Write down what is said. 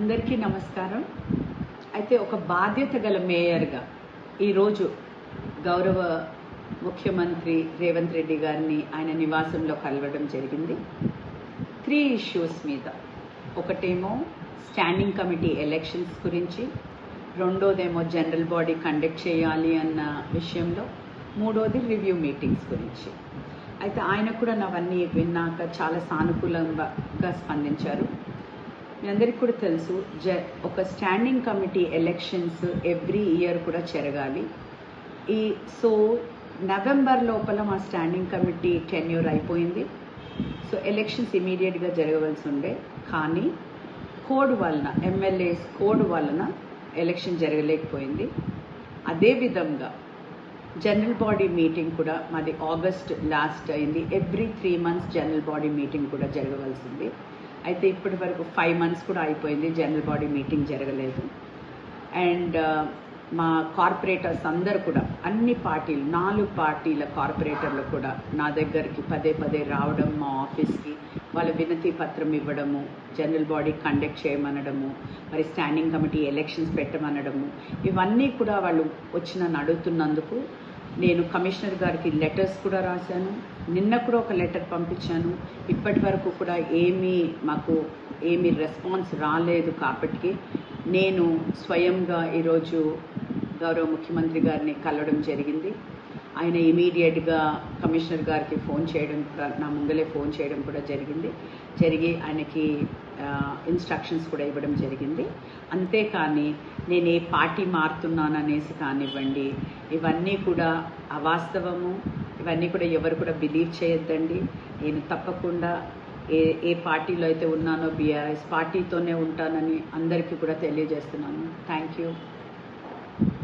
అందరికీ నమస్కారం. అయితే ఒక బాధ్యత గల మేయర్గా ఈరోజు గౌరవ ముఖ్యమంత్రి రేవంత్ రెడ్డి గారిని ఆయన నివాసంలో కలవడం జరిగింది. 3 ఇష్యూస్ మీద. ఒకటేమో స్టాండింగ్ కమిటీ ఎలక్షన్స్ గురించి, రెండోదేమో జనరల్ బాడీ కండక్ట్ చేయాలి అన్న విషయంలో, మూడోది రివ్యూ మీటింగ్స్ గురించి. అయితే ఆయన కూడా నావన్నీ విన్నాక చాలా సానుకూలంగా స్పందించారు. మీ అందరికీ కూడా తెలుసు, ఒక standing committee elections every year కూడా జరగాలి. సో నవంబర్ లోపల మా స్టాండింగ్ కమిటీ టెన్యూర్ అయిపోయింది. సో ఎలక్షన్స్ ఇమీడియట్గా జరగవలసి ఉండే, కానీ కోడ్ వలన, ఎమ్మెల్యేస్ కోడ్ వలన ఎలక్షన్ జరగలేకపోయింది. అదేవిధంగా జనరల్ బాడీ మీటింగ్ కూడా మాది ఆగస్ట్ లాస్ట్ అయింది. Every 3 months general body meeting కూడా జరగవలసింది. అయితే ఇప్పటి వరకు 5 months కూడా అయిపోయింది, జనరల్ బాడీ మీటింగ్ జరగలేదు. అండ్ మా కార్పొరేటర్స్ అందరు కూడా, అన్ని పార్టీలు, 4 పార్టీల కార్పొరేటర్లు కూడా నా దగ్గరికి పదే రావడం, మా ఆఫీస్కి వాళ్ళ వినతి పత్రం ఇవ్వడము, జనరల్ బాడీ కండక్ట్ చేయమనడము, మరి స్టాండింగ్ కమిటీ ఎలక్షన్స్ పెట్టమనడము, ఇవన్నీ కూడా వాళ్ళు వచ్చి నన్ను అడుగుతున్నందుకు నేను కమిషనర్ గారికి లెటర్స్ కూడా రాశాను. నిన్న కూడా ఒక లెటర్ పంపించాను. ఇప్పటి వరకు కూడా మాకు ఏమీ రెస్పాన్స్ రాలేదు. కాబట్టి నేను స్వయంగా ఈరోజు గౌరవ ముఖ్యమంత్రి గారిని కలవడం జరిగింది. ఆయన ఇమీడియట్గా కమిషనర్ గారికి ఫోన్ చేయడం, నా ముందలే ఫోన్ చేయడం కూడా జరిగి ఆయనకి ఇన్స్ట్రక్షన్స్ కూడా ఇవ్వడం జరిగింది. అంతేకాని నేను ఏ పార్టీ మారుతున్నాననేసి కానివ్వండి, ఇవన్నీ కూడా అవాస్తవము. ఇవన్నీ కూడా ఎవరు కూడా బిలీవ్ చేయొద్దండి. నేను తప్పకుండా ఏ పార్టీలో అయితే ఉన్నానో బీఆర్ఎస్ పార్టీతోనే ఉంటానని అందరికీ కూడా తెలియజేస్తున్నాను. Thank you.